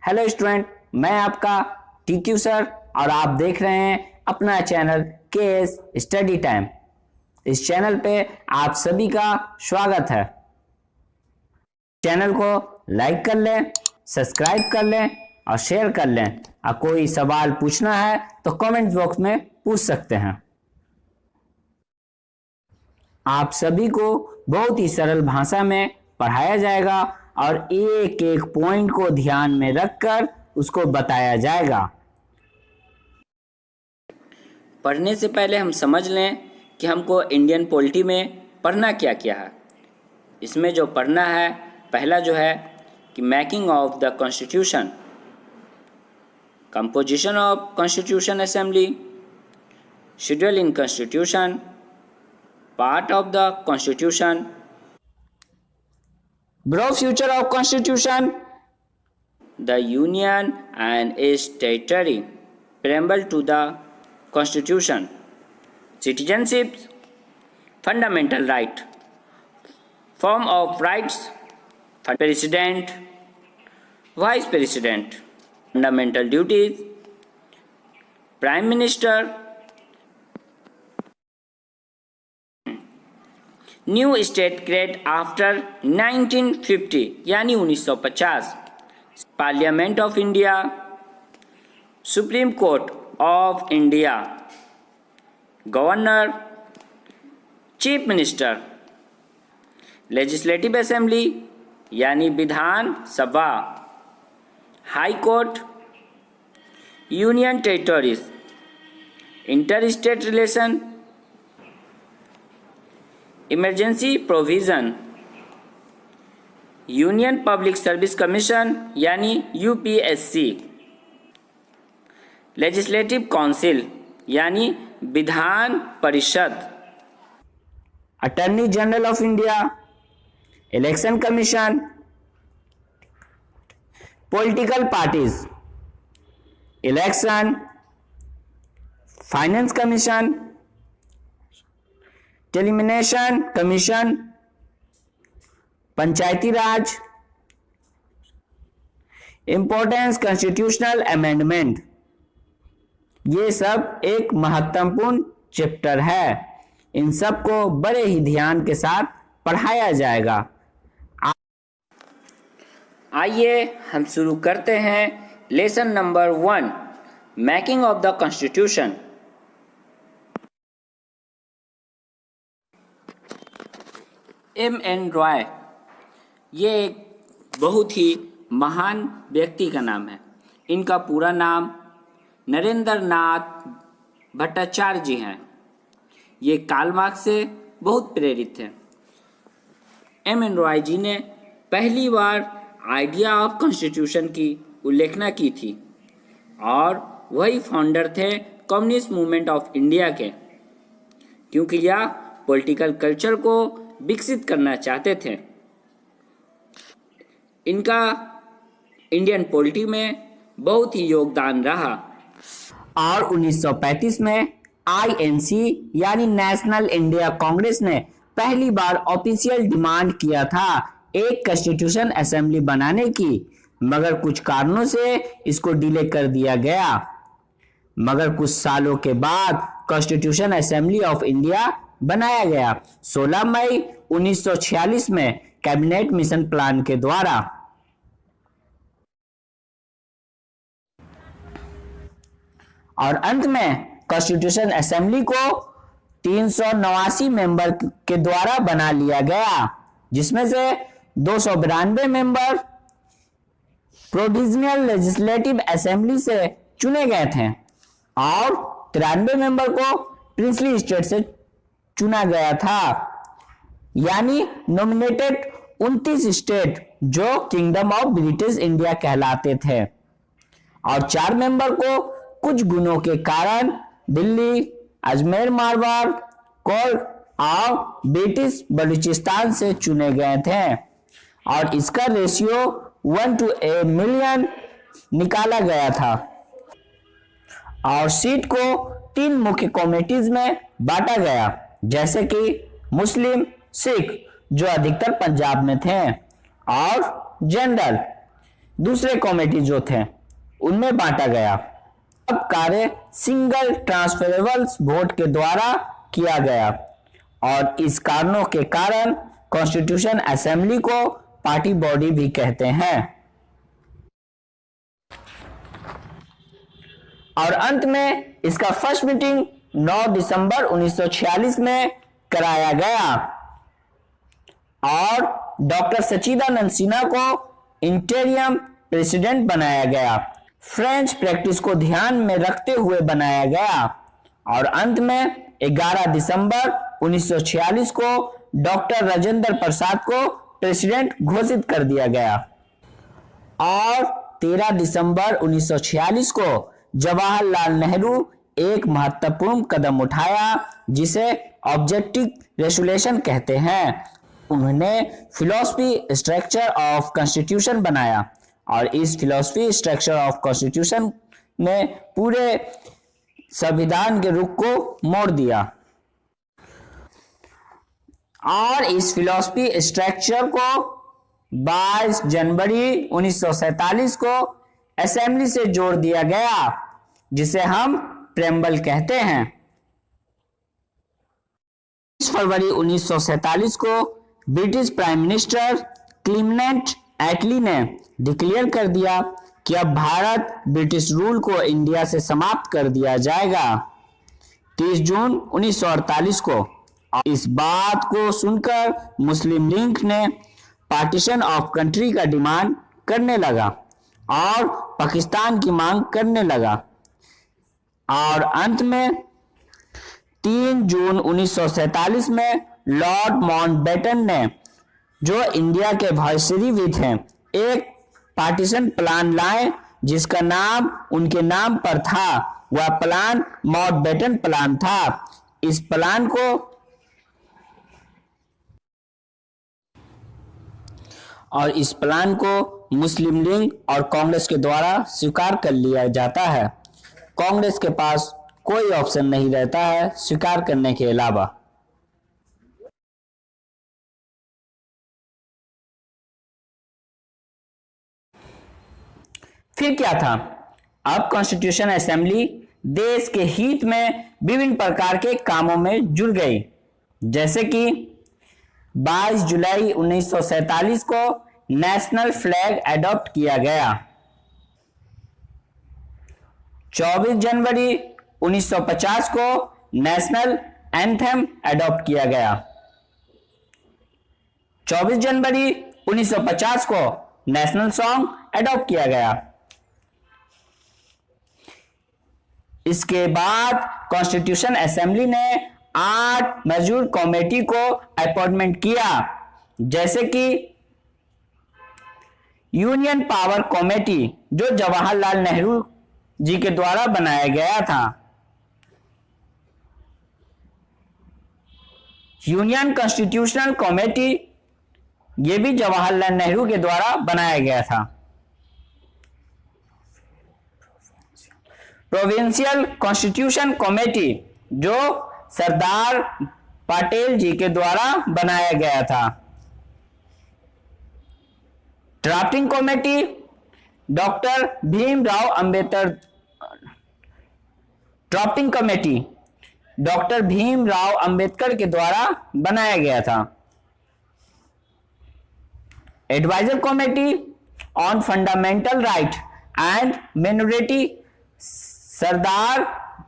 Hello student, मैं आपका TQ sir और आप देख रहे हैं अपना चैनल केएस स्टडी टाइम। इस चैनल पे आप सभी का स्वागत है। चैनल को लाइक कर लें, सब्सक्राइब कर लें और शेयर कर लें। और कोई सवाल पूछना है तो कमेंट बॉक्स में पूछ सकते हैं। आप सभी को बहुत ही सरल भाषा में पढ़ाया जाएगा और एक एक पॉइंट को ध्यान में रखकर उसको बताया जाएगा। पढ़ने से पहले हम समझ लें कि हमको इंडियन पॉलिटी में पढ़ना क्या क्या है। इसमें जो पढ़ना है, पहला जो है कि making of the constitution, composition of constitution assembly, schedule in constitution, part of the constitution, broad future of constitution, the union and its territory, preamble to the constitution, citizenship, fundamental right, form of rights, president, vice president, fundamental duties, prime minister, new state create after 1950 यानी 1950, parliament of India, Supreme Court of India, governor, chief minister, legislative assembly यानी Vidhan Sabha, high court, union territories, inter state relation, emergency provision, union public service commission यानी UPSC, legislative council यानी Vidhan Parishad, attorney general of India, election commission, political parties, election, finance commission, delimitation commission, panchayati raj, importance constitutional amendment. ये सब एक महत्वपूर्ण chapter है। इन सब को बड़े ही ध्यान के साथ पढ़ाया जाएगा। आइए हम शुरू करते हैं lesson number 1, making of the constitution. M.N. Roy ये एक बहुत ही महान व्यक्ति का नाम है। इनका पूरा नाम नरेंद्र नाथ भट्टाचार्य जी हैं। ये कार्ल मार्क्स से बहुत प्रेरित थे। M.N. रॉय जी ने पहली बार आइडिया ऑफ कॉन्स्टिट्यूशन की उल्लेखना की थी और वही फाउंडर थे कम्युनिस्ट मूवमेंट ऑफ इंडिया के, क्योंकि यह पॉलिटिकल कल्चर को विकसित करना चाहते थे। इनका इंडियन पॉलिटी में बहुत ही योगदान रहा और 1935 में आईएनसी यानी नेशनल इंडिया कांग्रेस ने पहली बार ऑफिशियल डिमांड किया था एक कॉन्स्टिट्यूशन असेंबली बनाने की, मगर कुछ कारणों से इसको डिले कर दिया गया। मगर कुछ सालों के बाद कॉन्स्टिट्यूशन असेंबली ऑफ इंडिया बनाया गया 16 मई 1946 में कैबिनेट मिशन प्लान के द्वारा। और अंत में कॉन्स्टिट्यूशन असेंबली को 389 मेंबर के द्वारा बना लिया गया, जिसमें से 292 मेंबर प्रोविजनल लेजिस्लेटिव असेंबली से चुने गए थे और 93 मेंबर को प्रिंसली स्टेट से चुना गया था, यानी नॉमिनेटेड 29 स्टेट जो किंगडम ऑफ ब्रिटिश इंडिया कहलाते थे। और 4 मेंबर को कुछ गुणों के कारण दिल्ली, अजमेर, मारवाड़, कोल और ब्रिटिश बलूचिस्तान से चुने गए थे और इसका रेशियो 1:1 मिलियन निकाला गया था। और सीट को 3 मुख्य कमेटीज में बांटा गया, जैसे कि मुस्लिम, सिख जो अधिकतर पंजाब में थे, और जनरल दूसरे कमेटी जो थे उनमें बांटा गया। अब कार्य सिंगल ट्रांसफरेबल वोट के द्वारा किया गया और इस कारणों के कारण कॉन्स्टिट्यूशन असेंबली को पार्टी बॉडी भी कहते हैं। और अंत में इसका फर्स्ट मीटिंग 9 दिसंबर 1946 में कराया गया और डॉक्टर सच्चिदानंद सिन्हा को इंटरियम प्रेसिडेंट बनाया गया। फ्रेंच प्रैक्टिस को ध्यान में रखते हुए बनाया गया और अंत में 11 दिसंबर 1946 को डॉक्टर राजेंद्र प्रसाद को प्रेसिडेंट घोषित कर दिया गया और 13 दिसंबर 1946 को जवाहरलाल नेहरू एक महत्वपूर्ण कदम उठाया जिसे ऑब्जेक्टिव रेजोल्यूशन कहते हैं। उन्होंने फिलॉसफी स्ट्रक्चर ऑफ कॉन्स्टिट्यूशन बनाया और इस फिलॉसफी स्ट्रक्चर ऑफ कॉन्स्टिट्यूशन ने पूरे संविधान के रुख को मोड़ दिया और इस फिलॉसफी स्ट्रक्चर को 22 जनवरी 1947 को असेंबली से जोड़ दिया गया जिसे हम प्रेम्बल कहते हैं। 20 फरवरी 1947 को ब्रिटिश प्राइम मिनिस्टर क्लीमेंट एटली ने डिक्लेयर कर दिया कि अब भारत ब्रिटिश रूल को इंडिया से समाप्त कर दिया जाएगा 30 जून 1948 को। इस बात को सुनकर मुस्लिम लीग ने पार्टीशन ऑफ कंट्री का डिमांड करने लगा और पाकिस्तान की मांग करने लगा और अंत में 3 जून 1947 में लॉर्ड माउंटबेटन ने जो इंडिया के वायसराय भी थे एक पार्टीशन प्लान लाए जिसका नाम उनके नाम पर था। वह प्लान माउंटबेटन प्लान था। इस प्लान को मुस्लिम लीग और कांग्रेस के द्वारा स्वीकार कर लिया जाता है। कांग्रेस के पास कोई ऑप्शन नहीं रहता है स्वीकार करने के अलावा। फिर क्या था? अब कॉन्स्टिट्यूशन असेंबली देश के हित में विभिन्न प्रकार के कामों में जुड़ गई, जैसे कि 22 जुलाई 1947 को नेशनल फ्लैग अडॉप्ट किया गया। 24 जनवरी 1950 को नेशनल एंथम अडॉप्ट किया गया। 24 जनवरी 1950 को नेशनल सॉन्ग अडॉप्ट किया गया। इसके बाद कॉन्स्टिट्यूशन असेंबली ने 8 मेजर कमेटी को अपॉइंटमेंट किया, जैसे कि यूनियन पावर कमेटी जो जवाहरलाल नेहरू जी के द्वारा बनाया गया था। यूनियन कॉन्स्टिट्यूशनल कमेटी यह भी जवाहरलाल नेहरू के द्वारा बनाया गया था। प्रोविंशियल कॉन्स्टिट्यूशन कमेटी जो सरदार पटेल जी के द्वारा बनाया गया था। Drafting committee doctor Bhimrao Ambedkar drafting committee doctor Bhimrao Ambedkar के द्वारा बनाया गया था। Advisor committee on fundamental right and minority Sardar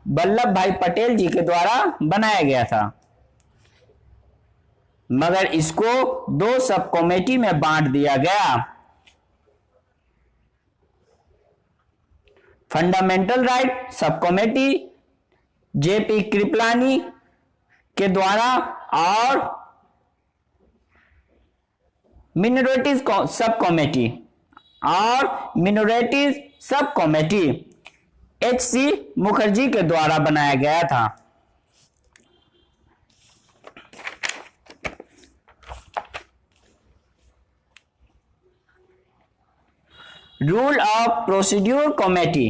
Vallabh Bhai Patel जी के द्वारा बनाया गया था, मगर इसको 2 सब कमेटी में बांट दिया गया। Fundamental right sub committee JP Kripalani के द्वारा और minorities sub committee HC Mukherjee के द्वारा बनाया गया था। Rule of procedure committee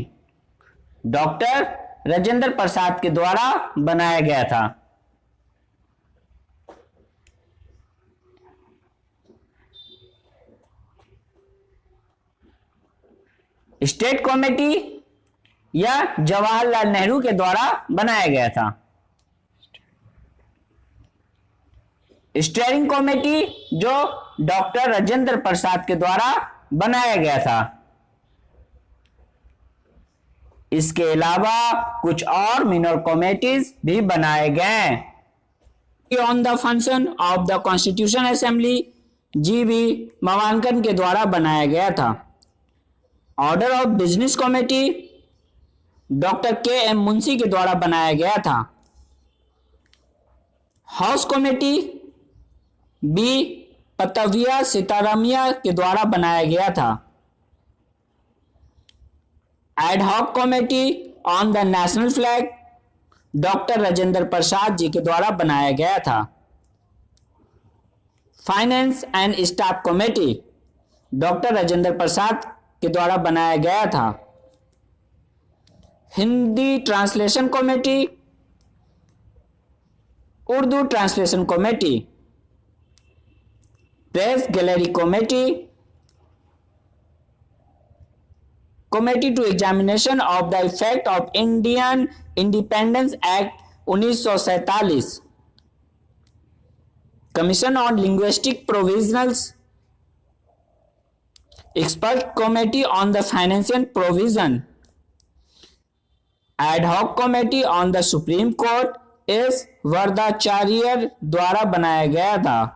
doctor Rajendra Prasad के द्वारा बनाया गया था। स्टेट कमेटी या जवाहरलाल नेहरू के द्वारा बनाया गया था। स्टीयरिंग कमेटी जो डॉक्टर राजेंद्र प्रसाद के द्वारा बनाया गया था। इसके अलावा कुछ और मिनर कमेटीज भी बनाए गए। On the function of the constitution assembly G B. मवांकन के द्वारा बनाया गया था। Order of business committee doctor K M. Munshi के द्वारा बनाया गया था। House committee B. Pattabhi Sitaramayya के द्वारा बनाया गया था। Ad hoc committee on the national flag doctor Rajendra Prasad ji के द्वारा बनाया गया था। Finance and staff committee doctor Rajendra Prasad के द्वारा बनाया गया था। Hindi translation committee, Urdu translation committee, press gallery committee, committee to examination of the effect of Indian independence act 1947, commission on linguistic provisionals, expert committee on the financial provision, ad hoc committee on the Supreme Court S Varadachariar द्वारा बनाया गया था।